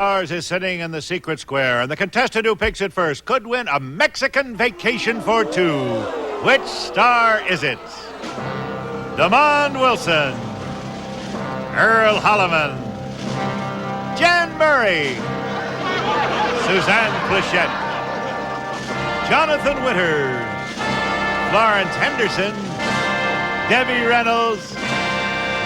Stars is sitting in the secret square, and the contestant who picks it first could win a Mexican vacation for two. Which star is it? Damon Wilson, Earl Holliman, Jan Murray, Suzanne Pleshette, Jonathan Winters, Florence Henderson, Debbie Reynolds,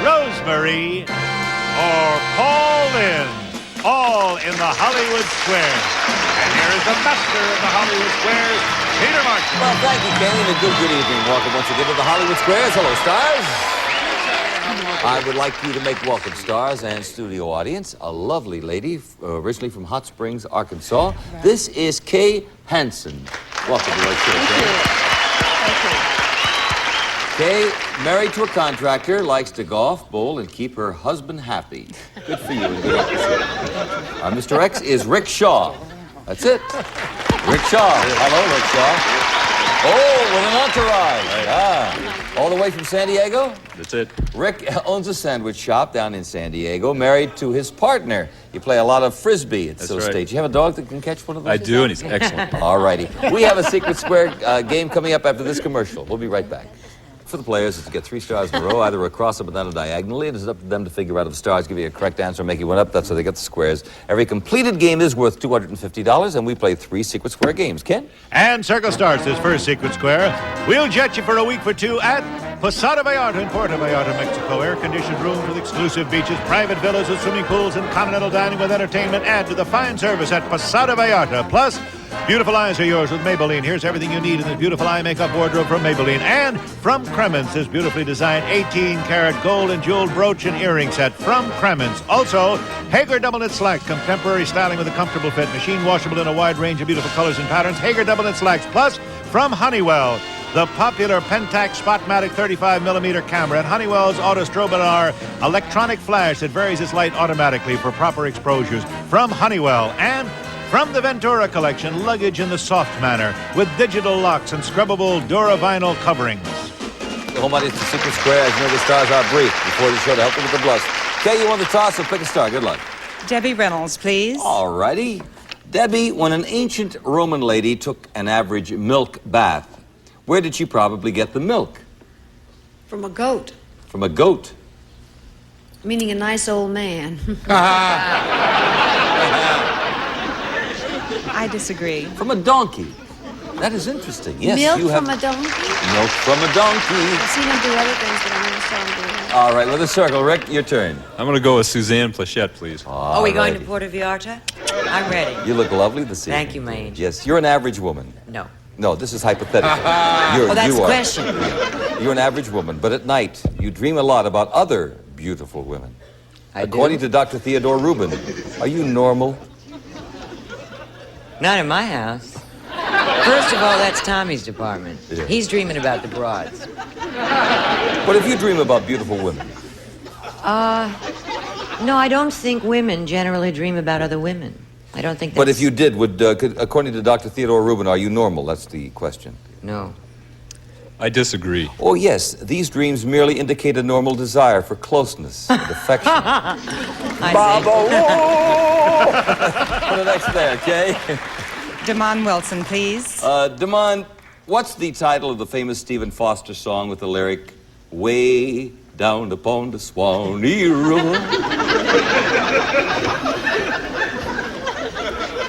Rosemary, or Paul Lynde, all in the Hollywood Square. And here is the master of the Hollywood Squares, Peter Martin. Well, thank you, Kaye, and a good evening. Welcome once again to the Hollywood Squares. Hello, stars. I would like you to make welcome, stars and studio audience, a lovely lady, originally from Hot Springs, Arkansas. Right. This is Kaye Hanson. Welcome to our show, Kaye. Thank you. Kaye, married to a contractor, likes to golf, bowl, and keep her husband happy. Good for you and good luck to you. Mr. X is Rick Shaw. That's it. Rick Shaw. Hello, Rick Shaw. Oh, with an entourage. Ah. All the way from San Diego? That's it. Rick owns a sandwich shop down in San Diego, married to his partner. You play a lot of Frisbee at Sil State. You have a dog that can catch one of those? I do, and he's excellent. All righty. We have a Secret Square game coming up after this commercial. We'll be right back. For the players, is to get 3 stars in a row, either across, up, or down, or diagonally. It is up to them to figure out if the stars give you a correct answer or make you one up. That's how they get the squares. Every completed game is worth $250, and we play 3 Secret Square games. Ken? And Circle starts this first Secret Square. We'll jet you for a week for two at Posada Vallarta in Puerto Vallarta, Mexico. Air-conditioned rooms with exclusive beaches, private villas with swimming pools, and continental dining with entertainment. Add to the fine service at Posada Vallarta. Plus, beautiful eyes are yours with Maybelline. Here's everything you need in this beautiful eye makeup wardrobe from Maybelline. And from Kremens, this beautifully designed 18-karat gold and jeweled brooch and earring set from Kremens. Also, Hager double knit slacks, contemporary styling with a comfortable fit, machine washable in a wide range of beautiful colors and patterns. Hager double knit slacks. Plus, from Honeywell, the popular Pentax Spotmatic 35mm camera and Honeywell's Autostrobonar electronic flash that varies its light automatically for proper exposures. From Honeywell. And from the Ventura collection, luggage in the soft manner with digital locks and scrubbable Duravinyl coverings. The home audience to Secret Square. As you know, the stars are brief before the show to help them with the blush. Kaye, you won the toss, so pick a star. Good luck. Debbie Reynolds, please. All righty. Debbie, when an ancient Roman lady took an average milk bath, where did she probably get the milk? From a goat. From a goat. Meaning a nice old man. I disagree. From a donkey. That is interesting. Yes, Milk you have from a donkey? milk from a donkey. I've seen him do other things, but I never saw him do that. All right, with a circle. Rick, your turn. I'm going to go with Suzanne Pleshette, please. Are we going to Puerto Vallarta? I'm ready. You look lovely this evening. Thank you, my angel. Yes, you're an average woman. No. No, this is hypothetical. Oh, that's the question. You're an average woman, but at night, you dream a lot about other beautiful women. According to Dr. Theodore Rubin, are you normal? Not in my house. First of all, that's Tommy's department. Yeah. He's dreaming about the broads. What if you dream about beautiful women? No, I don't think women generally dream about other women. I don't think that's... But if you did, according to Dr. Theodore Rubin, are you normal? That's the question. No. I disagree. Oh, yes. These dreams merely indicate a normal desire for closeness and affection. Put it next there, okay? Damon Wilson, please. Damon, what's the title of the famous Stephen Foster song with the lyric, "Way down upon the Swanee River"?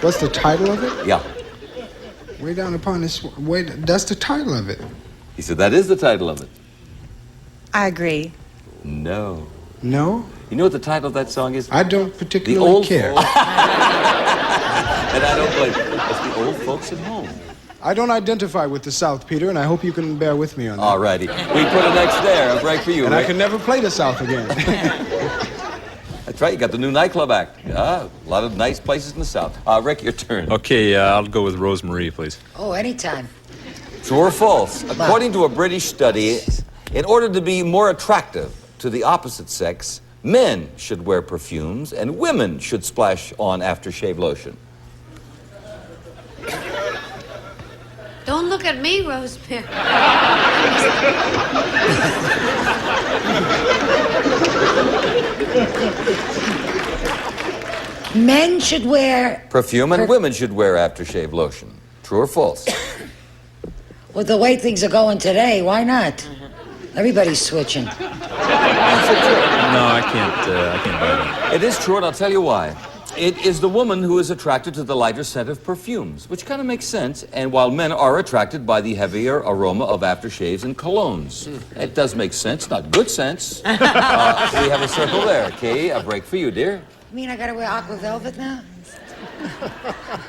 What's the title of it? Yeah. Way down upon this. That's the title of it. He said that is the title of it. I agree. No. No? You know what the title of that song is? I don't The particularly Old care. Folks. And I don't blame you. It's The Old Folks at Home. I don't identify with the South, Peter, and I hope you can bear with me on that. All righty. We put it next there. A break for you, And Rick. I can never play the South again. That's right. You got the new nightclub act. Yeah, a lot of nice places in the South. Rick, your turn. Okay, I'll go with Rosemary, please. Oh, anytime. True or false? According to a British study, in order to be more attractive to the opposite sex, men should wear perfumes and women should splash on aftershave lotion. Don't look at me, Rosemary. Men should wear... Perfume and women should wear aftershave lotion. True or false? With the way things are going today, why not? Everybody's switching. No, I can't buy that. It is true, and I'll tell you why. It is the woman who is attracted to the lighter scent of perfumes, which kind of makes sense, and while men are attracted by the heavier aroma of aftershaves and colognes. It does make sense, not good sense. We have a circle there. Kaye, a break for you, dear. You mean I gotta wear aqua velvet now?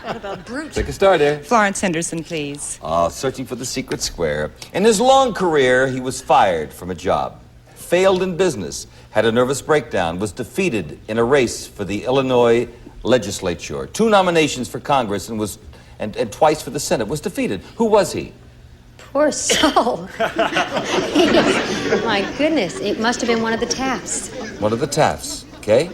What about Brute? Pick a star, dear. Florence Henderson, please. Searching for the secret square. In his long career, he was fired from a job, failed in business, had a nervous breakdown, was defeated in a race for the Illinois legislature, 2 nominations for Congress, and twice for the Senate, was defeated. Who was he? Poor soul. My goodness, it must have been one of the Tafts. One of the Tafts, okay?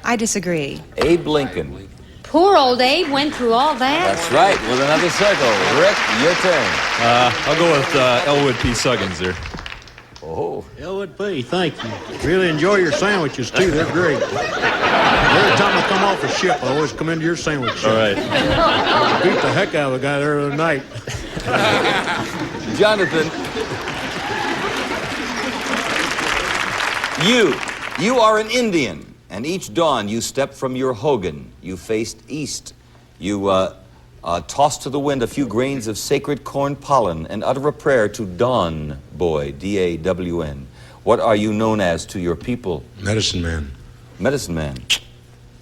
I disagree. Abe Lincoln. Poor old Abe went through all that. That's right, with another circle. Rick, your turn. I'll go with Elwood P. Suggins there. Oh. Elwood P., thank you. Really enjoy your sandwiches, too. They're great. Every time I come off a ship, I always come into your sandwich shop. All right. I beat the heck out of a guy there the other night. Jonathan. You are an Indian. And each dawn you stepped from your hogan, you faced east. You tossed to the wind a few grains of sacred corn pollen and utter a prayer to Dawn Boy, D-A-W-N. What are you known as to your people? Medicine Man. Medicine Man.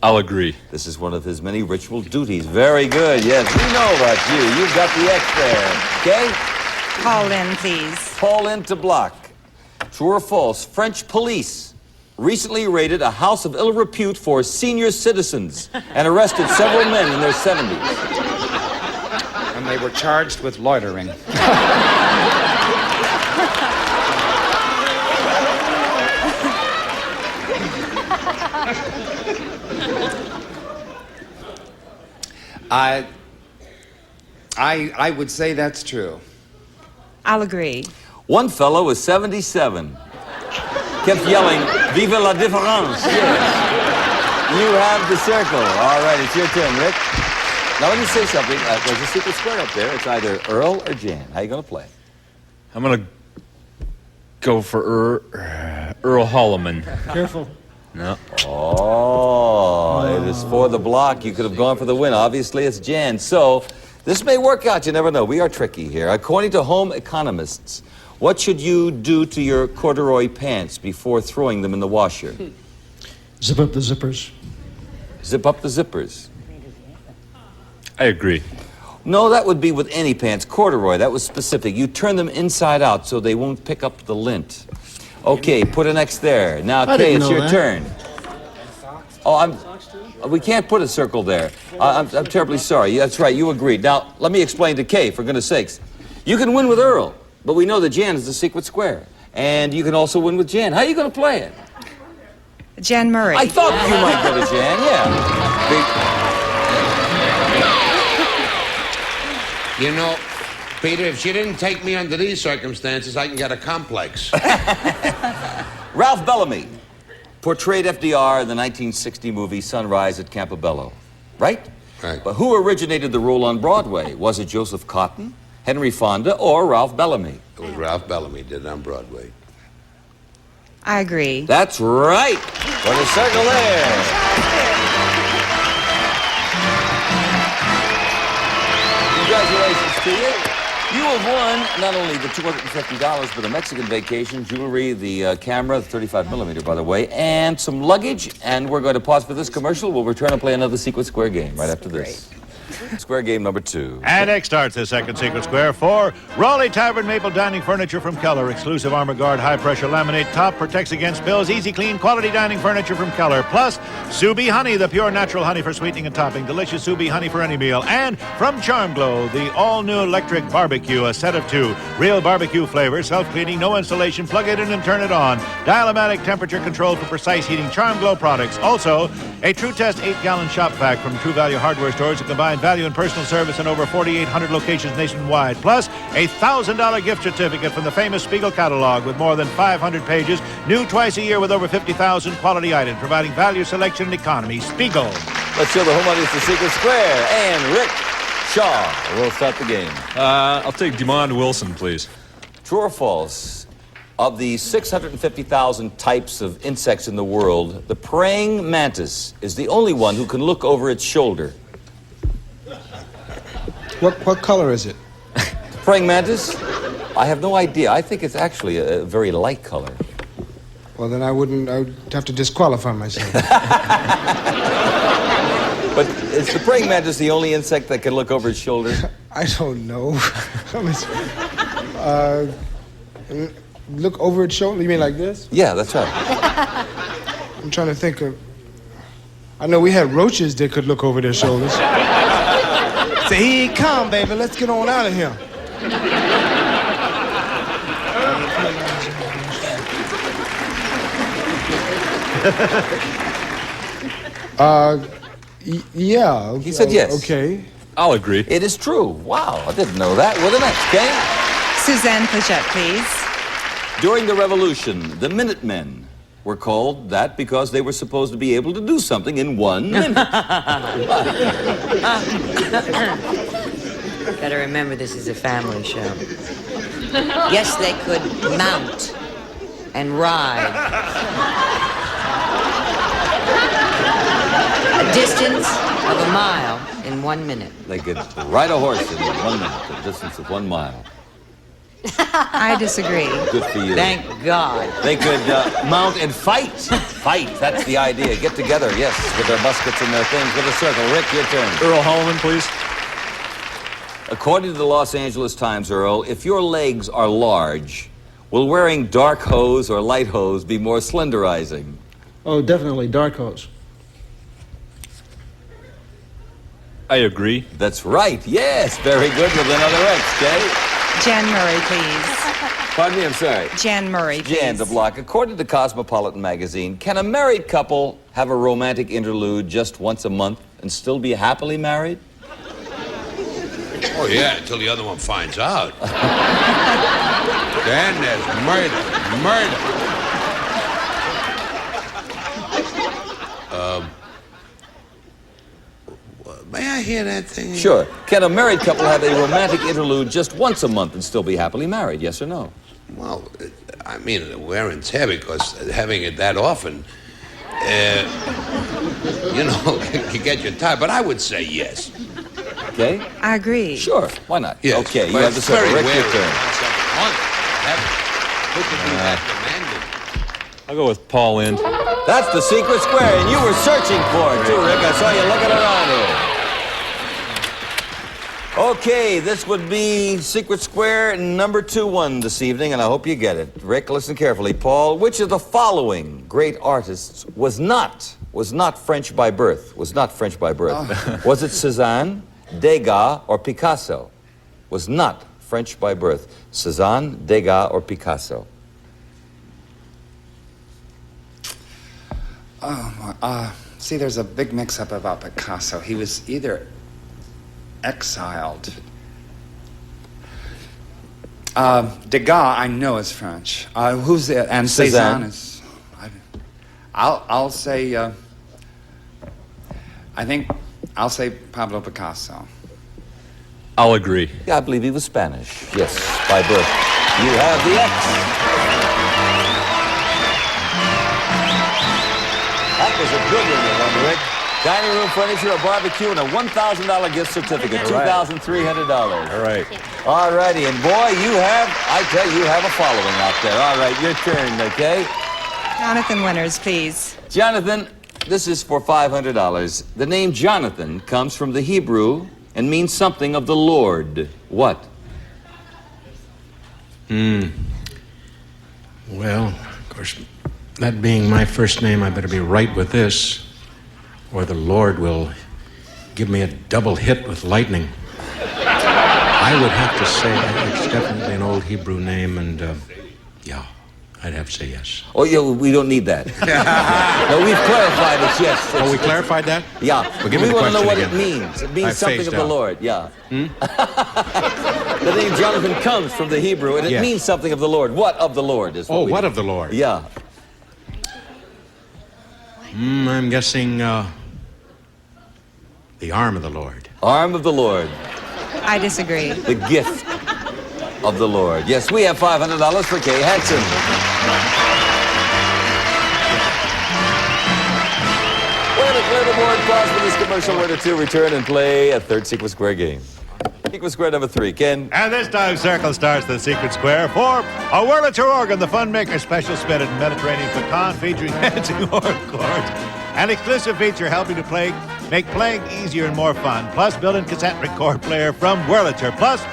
I'll agree. This is one of his many ritual duties. Very good, yes. We know about you. You've got the X there. Okay? Paul Lynde, please. Paul Lynde to block. True or false? French police recently raided a house of ill repute for senior citizens and arrested several men in their 70s. And they were charged with loitering. I would say that's true. I'll agree. One fellow was 77. Kept yelling, "Vive la différence!" Yes. You have the circle. All right, it's your turn, Rick. Now let me say something. There's a secret square up there. It's either Earl or Jan. How you going to play? I'm going to go for Earl Holliman. Careful. No. Oh, it is for the block. You could have gone for the win. Obviously, it's Jan. So this may work out. You never know. We are tricky here. According to home economists, what should you do to your corduroy pants before throwing them in the washer? Zip up the zippers. Zip up the zippers. I agree. No, that would be with any pants. Corduroy, that was specific. You turn them inside out so they won't pick up the lint. Okay, put an X there. Now, Kaye, it's your turn. Oh, we can't put a circle there. I'm terribly sorry. That's right, you agreed. Now, let me explain to Kaye, for goodness sakes. You can win with Earl. But we know that Jan is the secret square. And you can also win with Jan. How are you going to play it? Jan Murray. I thought you might go to Jan, yeah. You know, Peter, if she didn't take me under these circumstances, I can get a complex. Ralph Bellamy portrayed FDR in the 1960 movie Sunrise at Campobello, right? Right. But who originated the role on Broadway? Was it Joseph Cotton, Henry Fonda, or Ralph Bellamy? It was Ralph Bellamy did it on Broadway. I agree. That's right. For the circle there. Congratulations to you. You have won not only the $250, but a Mexican vacation, jewelry, the camera, the 35 millimeter, by the way, and some luggage. And we're going to pause for this commercial. We'll return and play another Secret Square game right after this. Square game number 2. And next starts the second Secret Square for Raleigh Tavern Maple Dining Furniture from Keller. Exclusive Armor Guard high-pressure laminate top protects against spills. Easy clean quality dining furniture from Keller. Plus, Subi Honey, the pure natural honey for sweetening and topping. Delicious Subi Honey for any meal. And from Charm Glow, the all-new electric barbecue, a set of 2. Real barbecue flavor, self-cleaning, no installation. Plug it in and turn it on. Dial-o-matic temperature control for precise heating. Charm Glow products. Also, a True Test 8-gallon shop vac from True Value Hardware stores that combine value and personal service in over 4,800 locations nationwide. Plus, a $1,000 gift certificate from the famous Spiegel catalog with more than 500 pages. New twice a year with over 50,000 quality items, providing value selection satisfaction and economy. Spiegel. Let's show the home audience the secret square. And Rick Shaw will start the game. I'll take DeMond Wilson, please. True or false? Of the 650,000 types of insects in the world, the praying mantis is the only one who can look over its shoulder. What color is it? Praying mantis? I have no idea. I think it's actually a very light color. Well, then I would have to disqualify myself. But is the praying mantis the only insect that can look over its shoulder? I don't know. Look over its shoulder? You mean like this? Yeah, that's right. I'm trying to think of... I know we had roaches that could look over their shoulders. Say, here he come, baby. Let's get on out of here. Yeah. He said yes. Okay. I'll agree. It is true. Wow, I didn't know that. Well, the next, Kaye. Suzanne Pleshette, please. During the Revolution, the Minutemen were called that because they were supposed to be able to do something in 1 minute. Gotta remember this is a family show. Yes, they could mount and ride. A distance of a mile in 1 minute. They could ride a horse in 1 minute, a distance of 1 mile. I disagree. Good for you. Thank God. They could mount and fight. Fight, that's the idea. Get together, yes, with their muskets and their things, with a circle. Rick, your turn. Earl Holliman, please. According to the Los Angeles Times, Earl, if your legs are large, will wearing dark hose or light hose be more slenderizing? Oh, definitely dark hose. I agree. That's right. Yes, very good with another X, Kaye. Jan Murray, please. Pardon me, I'm sorry. Jan Murray, please. Jan de Block, according to Cosmopolitan magazine, can a married couple have a romantic interlude just once a month and still be happily married? Oh, yeah, until the other one finds out. Then there's murder. May I hear that thing? Sure. Can a married couple have a romantic interlude just once a month and still be happily married? Yes or no? Well, I mean, wear and tear, because having it that often, you know, you get your time. But I would say yes. Okay? I agree. Sure. Why not? Yes. Okay, you But have the it's very circle. Rick, your rare turn. once every month. Who could be that demanding? I'll go with Paul Lynde. That's the secret square, and you were searching for it, too, Rick. I saw you looking around here. Okay, this would be secret square number 2-1 this evening, and I hope you get it. Rick, listen carefully. Paul, which of the following great artists was not French by birth? Was not French by birth. Was it Cézanne, Degas, or Picasso? Was not French by birth. Cézanne, Degas, or Picasso? See, there's a big mix-up about Picasso. He was either exiled. Degas, I know, is French. Who's the... And Cézanne is... I'll say... I think I'll say Pablo Picasso. I'll agree. Yeah, I believe he was Spanish. Yes, by birth. You have the X. That was a good one, Rick. Dining room furniture, a barbecue, and a $1,000 gift certificate. $2,300. All right. All righty, and boy, you have a following out there. All right, your turn, okay? Jonathan Winters, please. Jonathan, this is for $500. The name Jonathan comes from the Hebrew and means something of the Lord. What? Well, of course, that being my first name, I better be right with this, or the Lord will give me a double hit with lightning. I would have to say it's definitely an old Hebrew name, and yeah, I'd have to say yes. Oh, yeah, we don't need that. No, we've clarified it, yes. Oh, we clarified that? Yeah. Well, give me we the want to know what question it again. means. It means I something phased of the out. Lord, yeah. The name Jonathan comes from the Hebrew, and it Yes. means something of the Lord. What of the Lord is what we What do. of the Lord? Yeah. I'm guessing the arm of the Lord. Arm of the Lord. I disagree. The gift of the Lord. Yes, we have $500 for Kaye Hanson. We're going to clear the board. Pause for this commercial. Where the two return and play a third Secret Square game. Secret Square number 3. Ken? And this dive circle starts the Secret Square for a Wurlitzer organ, the Fun Maker special spitted Mediterranean pecan featuring dancing organ chords. An exclusive feature helping to make playing easier and more fun. Plus, built-in cassette record player from Wurlitzer. Plus,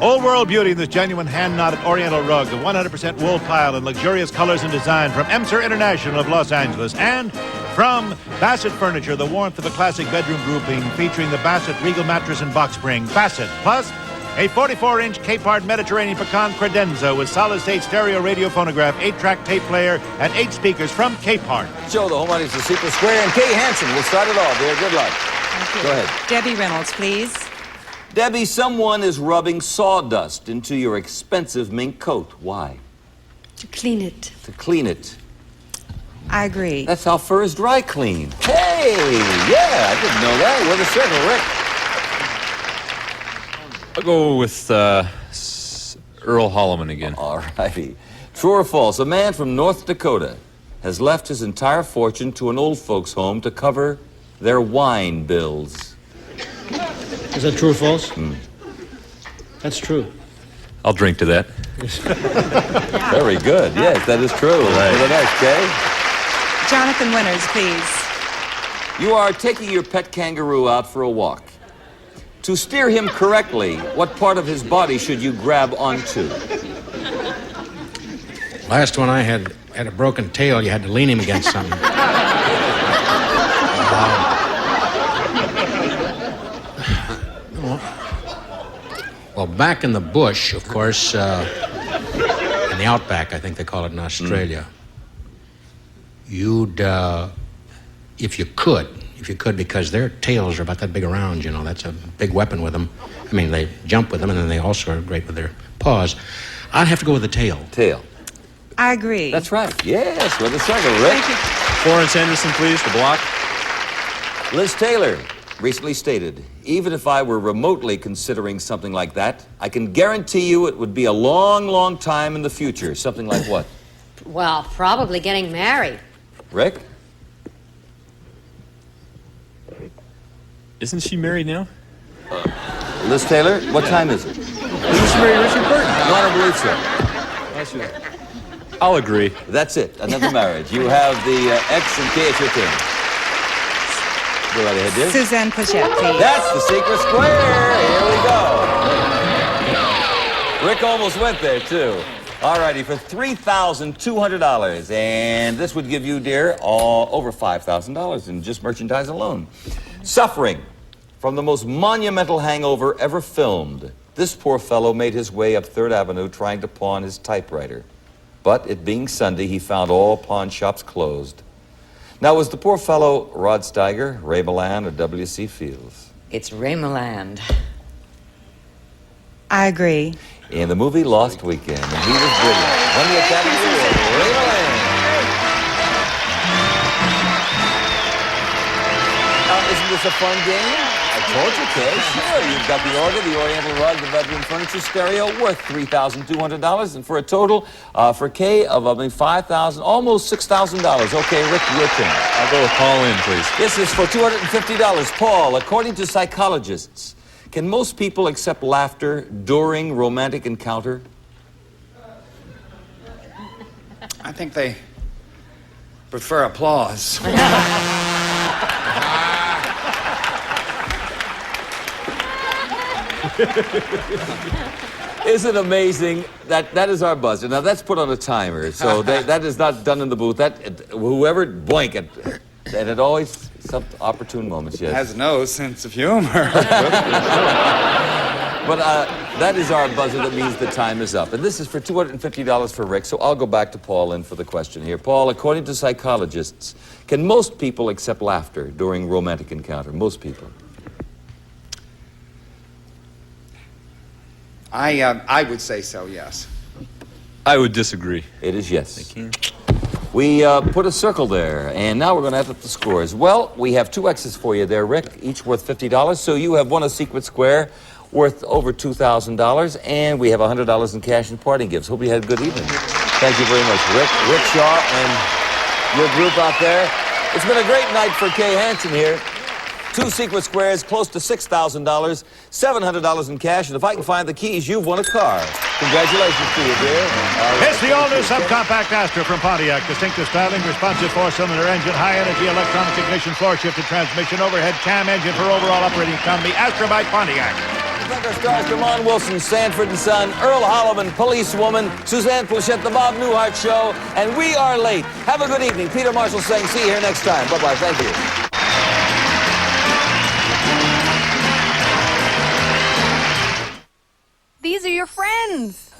old world beauty in this genuine hand-knotted oriental rug, the 100% wool pile in luxurious colors and design from Emser International of Los Angeles. And from Bassett Furniture, the warmth of a classic bedroom grouping featuring the Bassett Regal mattress and box spring. Bassett. Plus, a 44-inch Capehart Mediterranean pecan credenza with solid-state stereo radio phonograph, 8-track tape player, and 8 speakers from Capehart. Show the home audience the Secret Square, and Kaye Hanson will start it off. Dear, good luck. Thank you. Go ahead. Debbie Reynolds, please. Debbie, someone is rubbing sawdust into your expensive mink coat. Why? To clean it. To clean it. I agree. That's how fur is dry clean. Hey, yeah, I didn't know that. With a circle, Rick. I'll go with Earl Holliman again. All righty. True or false, a man from North Dakota has left his entire fortune to an old folks' home to cover their wine bills. Is that true or false? That's true. I'll drink to that. Very good. Yes, that is true. Right. For the next, Kaye. Jonathan Winters, please. You are taking your pet kangaroo out for a walk. To steer him correctly, what part of his body should you grab onto? Last one I had a broken tail. You had to lean him against something. Well, back in the bush, of course, in the outback, I think they call it in Australia, you'd, if you could, because their tails are about that big around, you know, that's a big weapon with them. I mean, they jump with them, and then they also are great with their paws. I'd have to go with the tail. Tail. I agree. That's right. Yes, with a circle, Rick. Thank you. Florence Henderson, please, the block. Liz Taylor recently stated, even if I were remotely considering something like that, I can guarantee you it would be a long, long time in the future. Something like what? Well, probably getting married. Rick? Isn't she married now? Liz Taylor, what time is it? Isn't she married Richard Burton? No, I don't believe so. I'll agree. That's it. Another marriage. You have the X and K. It's your turn. Go right ahead, dear. Suzanne Pleshette, please. That's the Secret Square. Here we go. Rick almost went there, too. All righty, for $3,200. And this would give you, dear, over $5,000 in just merchandise alone. Suffering from the most monumental hangover ever filmed, this poor fellow made his way up 3rd Avenue trying to pawn his typewriter. But it being Sunday, he found all pawn shops closed. Now, was the poor fellow Rod Steiger, Ray Milland, or W.C. Fields? It's Ray Milland. I agree. In the movie Lost Weekend, and he was brilliant. Won the Academy Award, Ray Milland. Now, isn't this a fun game? I told you, Kaye. Sure, you've got the organ, the oriental rug, the bedroom furniture, stereo, worth $3,200, and for a total, for Kaye, of $5,000, almost $6,000. Okay, Rick, your turn. I'll go with Paul Lynde, please. This is for $250. Paul, according to psychologists, can most people accept laughter during romantic encounter? I think they prefer applause. Isn't it amazing that is our buzzer? Now that's put on a timer, so that is not done in the booth. Whoever blank it, and it always some opportune moments. Yes, Has no sense of humor. but that is our buzzer. That means the time is up, and this is for $250 for Rick. So I'll go back to Paul in for the question here. Paul, according to psychologists, can most people accept laughter during romantic encounter? Most people. I would say so, yes. I would disagree. It is yes. Thank you. We put a circle there, and now we're going to add up the scores. Well, we have 2 X's for you there, Rick, each worth $50. So you have won a secret square worth over $2,000, and we have $100 in cash and parting gifts. Hope you had a good evening. Thank you very much, Rick Shaw, and your group out there. It's been a great night for Kaye Hanson here. 2 secret squares, close to $6,000, $700 in cash, and if I can find the keys, you've won a car. Congratulations to you, dear. It's the all-new subcompact Astra from Pontiac. Distinctive styling, responsive 4-cylinder engine, high-energy electronic ignition, floor-shifted transmission, overhead cam engine for overall operating economy. Astra by Pontiac. Our stars, Damon Wilson, Sanford and Son, Earl Holliman, Policewoman, Suzanne Pleshette, The Bob Newhart Show, and we are late. Have a good evening. Peter Marshall saying see you here next time. Bye-bye. Thank you. These are your friends.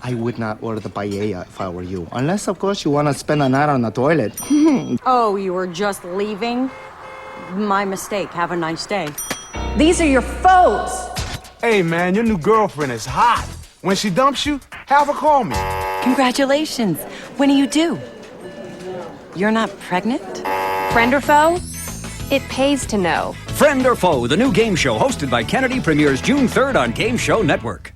I would not order the paella if I were you. Unless, of course, you want to spend a night on the toilet. Oh, you were just leaving? My mistake. Have a nice day. These are your foes. Hey, man, your new girlfriend is hot. When she dumps you, have her call me. Congratulations. When do you do? You're not pregnant? Friend or foe? It pays to know. Friend or Foe, the new game show hosted by Kennedy, premieres June 3rd on Game Show Network.